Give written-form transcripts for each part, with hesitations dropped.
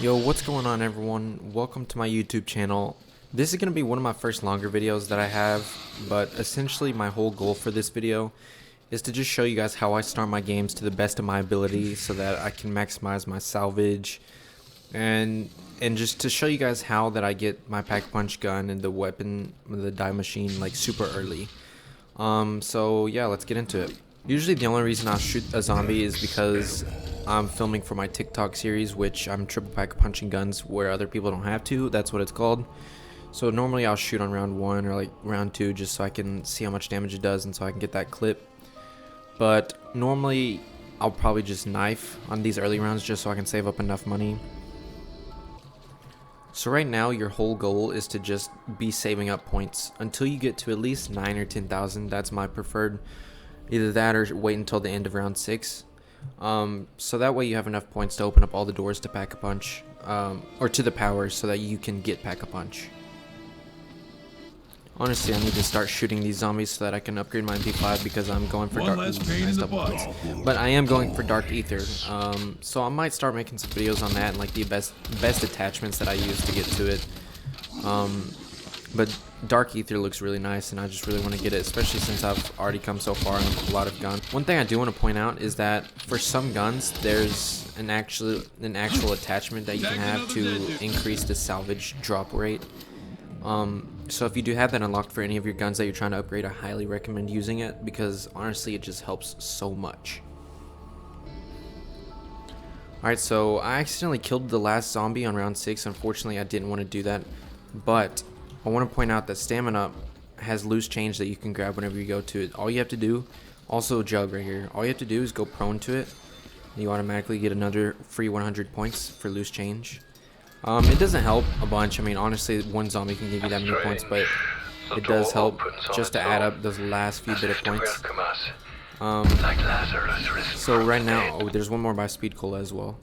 Yo, what's going on everyone? Welcome to my YouTube channel. This is going to be one of my first longer videos that I have, but essentially my whole goal for this video is to just show you guys how I start my games to the best of my ability so that I can maximize my salvage and just to show you guys how that I get my Pack-a-Punch gun and the weapon, the die machine, like super early. So yeah, let's get into it. Usually the only reason I'll shoot a zombie is because I'm filming for my TikTok series, which I'm triple Pack-a-Punching guns where other people don't have to. That's what it's called. So normally I'll shoot on round 1 or like round 2 just so I can see how much damage it does and so I can get that clip. But normally I'll probably just knife on these early rounds just so I can save up enough money. So right now your whole goal is to just be saving up points until you get to at least 9 or 10,000. That's my preferred. Either that or wait until the end of round 6. So that way you have enough points to open up all the doors to Pack-a-Punch, or to the powers so that you can get Pack-a-Punch. Honestly, I need to start shooting these zombies so that I can upgrade my MP5 because I'm going for Dark Ether. But I am going for Dark Ether, so I might start making some videos on that and like the best attachments that I use to get to it. But Dark Ether looks really nice and I just really want to get it, especially since I've already come so far in a lot of guns. One thing I do want to point out is that for some guns there's an actual attachment that you can have to increase the salvage drop rate. So if you do have that unlocked for any of your guns that you're trying to upgrade, I highly recommend using it because honestly it just helps so much. Alright, so I accidentally killed the last zombie on round 6. Unfortunately I didn't want to do that, but I want to point out that stamina has loose change that you can grab whenever you go to it. All you have to do, also a jug right here, all you have to do is go prone to it. You automatically get another free 100 points for loose change. It doesn't help a bunch. I mean, honestly, one zombie can give you that many points, but it does help just to add up those last few bit of points. So right now, oh, there's one more by Speed Cola as well.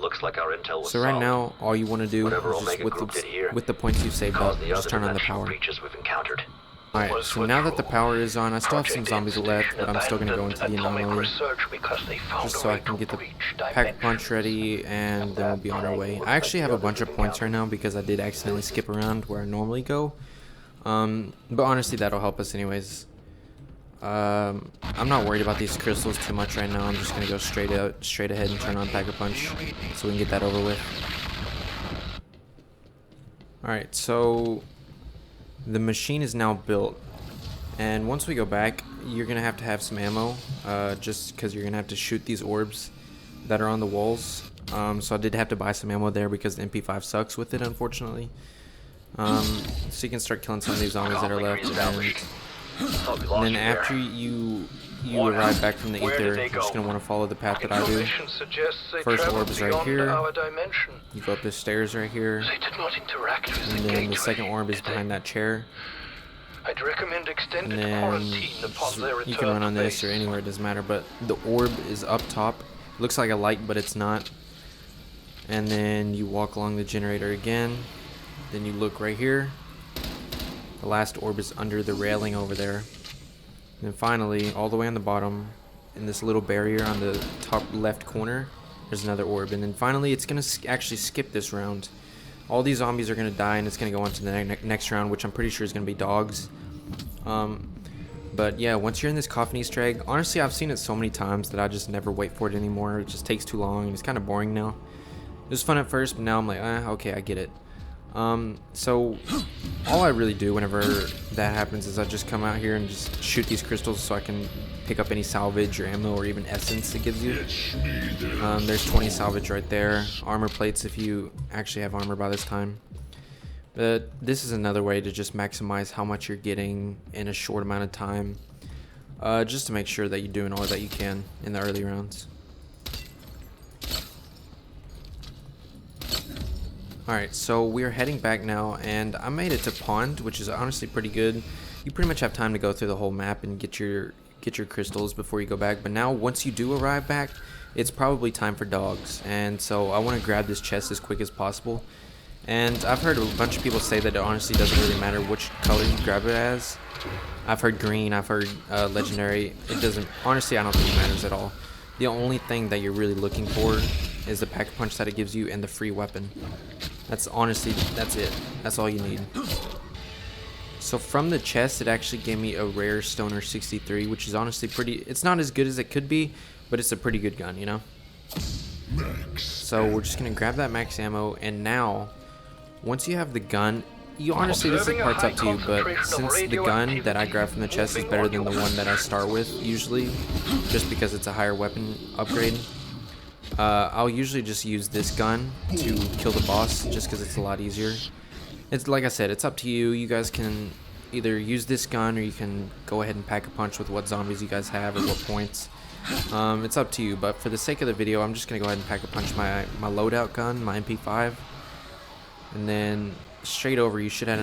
Looks like our intel was so right now, all you want to do is just with the points you've saved up, just turn on the power. Alright, so now that the power is on, I still have some zombies left, but I'm still going to go into the anomaly just so I can get the Pack-a-Punch ready and then we'll be on our way. I actually have a bunch of points right now because I did accidentally skip around where I normally go, but honestly that'll help us anyways. I'm not worried about these crystals too much right now. I'm just going to go straight ahead and turn on Pack-a-Punch so we can get that over with. Alright, so the machine is now built, and once we go back you're gonna have to have some ammo, just because you're gonna have to shoot these orbs that are on the walls. So I did have to buy some ammo there because the MP5 sucks with it, unfortunately. So you can start killing some of these zombies that are left, and then after you arrive back from the ether, you're just gonna want to follow the path that I do. First orb is right here. You go up the stairs right here, and then the second orb is behind that chair. And then you can run on this or anywhere, it doesn't matter, but the orb is up top. Looks like a light, but it's not. And then you walk along the generator again. Then you look right here. The last orb is under the railing over there. And then finally, all the way on the bottom, in this little barrier on the top left corner, there's another orb. And then finally, it's going to actually skip this round. All these zombies are going to die, and it's going to go on to the next round, which I'm pretty sure is going to be dogs. But yeah, once you're in this coffin Easter egg, honestly, I've seen it so many times that I just never wait for it anymore. It just takes too long, and it's kind of boring now. It was fun at first, but now I'm like, okay, I get it. So all I really do whenever that happens is I just come out here and just shoot these crystals so I can pick up any salvage or ammo or even essence it gives you. There's 20 salvage right there. Armor plates if you actually have armor by this time. But this is another way to just maximize how much you're getting in a short amount of time, just to make sure that you're doing all that you can in the early rounds. Alright, so we're heading back now, and I made it to Pond, which is honestly pretty good. You pretty much have time to go through the whole map and get your crystals before you go back, but now once you do arrive back, it's probably time for dogs, and so I want to grab this chest as quick as possible. And I've heard a bunch of people say that it honestly doesn't really matter which color you grab it as. I've heard green, I've heard legendary. It doesn't, honestly I don't think it matters at all. The only thing that you're really looking for is the pack-a-punch that it gives you and the free weapon. That's it. That's all you need. So from the chest, it actually gave me a rare Stoner 63, which is honestly it's not as good as it could be, but it's a pretty good gun, you know? So we're just gonna grab that max ammo, and now, once you have the gun, you honestly, this part's up to you, but since the gun that I grab from the chest is better than the one that I start with, usually, just because it's a higher weapon upgrade, I'll usually just use this gun to kill the boss, just because it's a lot easier. It's like I said, it's up to you. You guys can either use this gun, or you can go ahead and pack a punch with what zombies you guys have, or what points. It's up to you, but for the sake of the video, I'm just going to go ahead and pack a punch my loadout gun, my MP5, and then straight over you should have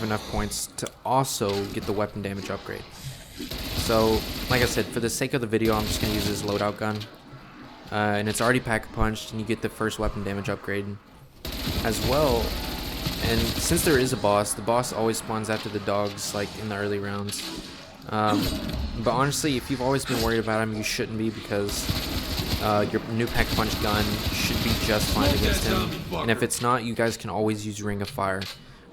enough points to also get the weapon damage upgrade. So like I said, for the sake of the video, I'm just going to use this loadout gun, and it's already pack a punched, and you get the first weapon damage upgrade as well. And since there is a boss, the boss always spawns after the dogs, like in the early rounds. But honestly, if you've always been worried about him, you shouldn't be, because your new pack-a-punch gun should be just fine against him. And if it's not, you guys can always use Ring of Fire.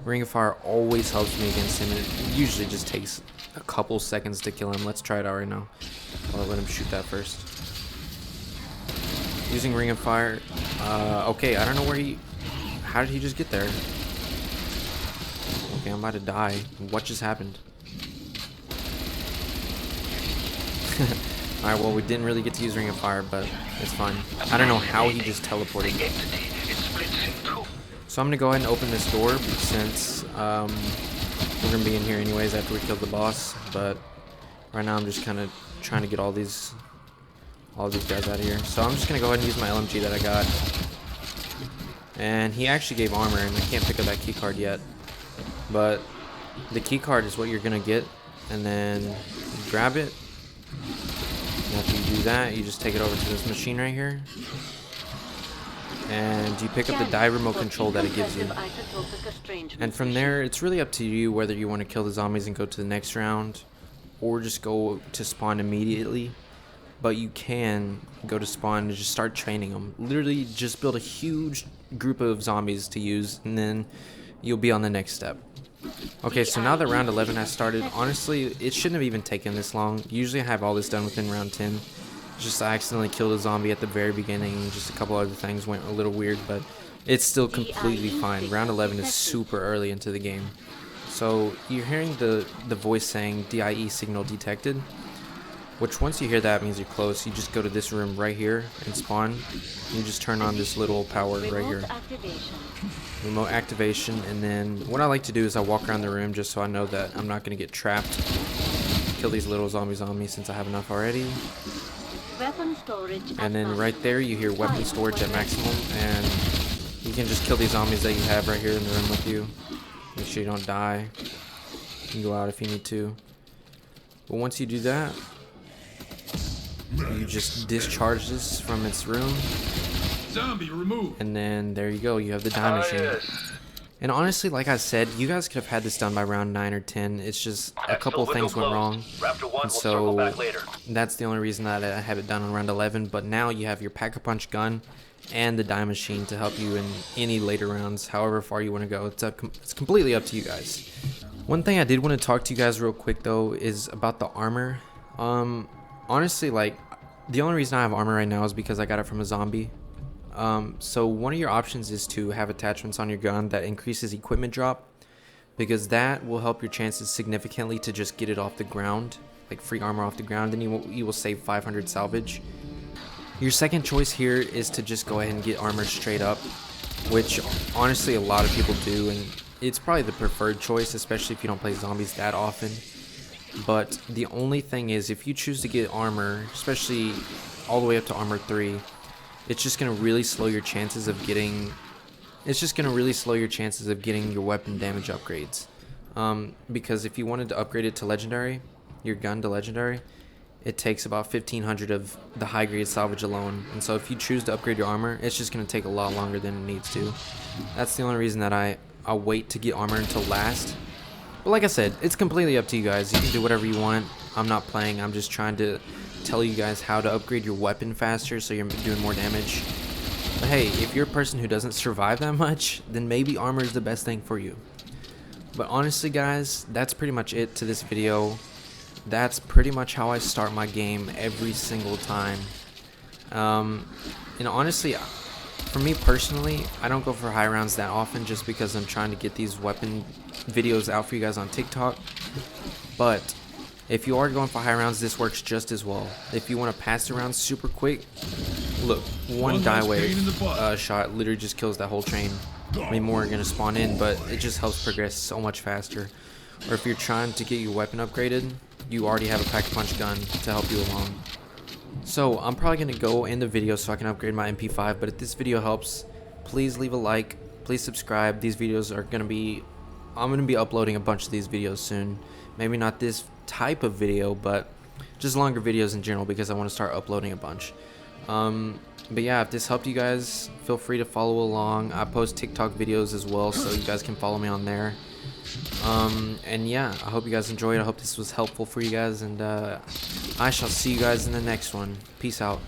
Ring of Fire always helps me against him, and it usually just takes a couple seconds to kill him. Let's try it out right now. I'll let him shoot that first. Using Ring of Fire. Okay, I don't know how did he just get there? Okay, I'm about to die. What just happened? Alright, well, we didn't really get to use Ring of Fire, but it's fine. I don't know how he just teleported. So I'm going to go ahead and open this door, since we're going to be in here anyways after we kill the boss. But right now I'm just kind of trying to get all these guys out of here. So I'm just going to go ahead and use my LMG that I got. And he actually gave armor, and I can't pick up that key card yet. But the key card is what you're going to get, and then you grab it. And after you do that, you just take it over to this machine right here, and you pick up the die remote control that it gives you. And from there, it's really up to you whether you want to kill the zombies and go to the next round, or just go to spawn immediately. But you can go to spawn and just start training them. Literally just build a huge group of zombies to use, and then you'll be on the next step. Okay, so now that round 11 has started, honestly, it shouldn't have even taken this long. Usually I have all this done within round 10. Just I accidentally killed a zombie at the very beginning, and just a couple other things went a little weird, but it's still completely fine. Round 11 is super early into the game. So you're hearing the voice saying DIE signal detected, which once you hear that means you're close. You just go to this room right here and spawn. You just turn on this little power right here. Remote activation, and then what I like to do is I walk around the room just so I know that I'm not going to get trapped. Kill these little zombies on me since I have enough already. And then right there you hear weapon storage at maximum, and you can just kill these zombies that you have right here in the room with you. Make sure you don't die. You can go out if you need to. But once you do that, you just discharge this from its room. Zombie removed. And then there you go, you have the die machine. Yes. And honestly, like I said, you guys could have had this done by round 9 or 10. It's just a couple of things went wrong. Raptor 1 will And circle so back later. that's the only reason that I have it done on round 11. But now you have your pack-a-punch gun and the die machine to help you in any later rounds, however far you want to go. It's completely up to you guys. One thing I did want to talk to you guys real quick though is about the armor. Honestly, like, the only reason I have armor right now is because I got it from a zombie. So one of your options is to have attachments on your gun that increases equipment drop, because that will help your chances significantly to just get it off the ground, like free armor off the ground, and you will save 500 salvage. Your second choice here is to just go ahead and get armor straight up, which honestly a lot of people do, and it's probably the preferred choice, especially if you don't play zombies that often. But the only thing is, if you choose to get armor, especially all the way up to armor 3, it's just going to really slow your chances of getting your weapon damage upgrades. Because if you wanted to upgrade it to legendary, your gun to legendary, it takes about 1500 of the high grade salvage alone. And so if you choose to upgrade your armor, it's just going to take a lot longer than it needs to. That's the only reason that I'll wait to get armor until last. But like I said, it's completely up to you guys. You can do whatever you want. I'm not playing. I'm just trying to tell you guys how to upgrade your weapon faster so you're doing more damage. But hey, if you're a person who doesn't survive that much, then maybe armor is the best thing for you. But honestly guys, that's pretty much it to this video. That's pretty much how I start my game every single time. And honestly, for me personally, I don't go for high rounds that often just because I'm trying to get these weapon videos out for you guys on TikTok. But if you are going for high rounds, this works just as well. If you want to pass the rounds super quick, look, one die wave shot literally just kills that whole train. I mean, more are going to spawn in, but it just helps progress so much faster. Or if you're trying to get your weapon upgraded, you already have a pack-a-punch gun to help you along. So I'm probably going to go end the video so I can upgrade my MP5, but if this video helps, please leave a like, please subscribe. These videos are going to be, I'm going to be uploading a bunch of these videos soon. Maybe not this type of video, but just longer videos in general because I want to start uploading a bunch. But yeah, if this helped you guys, feel free to follow along. I post TikTok videos as well, so you guys can follow me on there. And yeah, I hope you guys enjoyed. I hope this was helpful for you guys, and I shall see you guys in the next one. Peace out.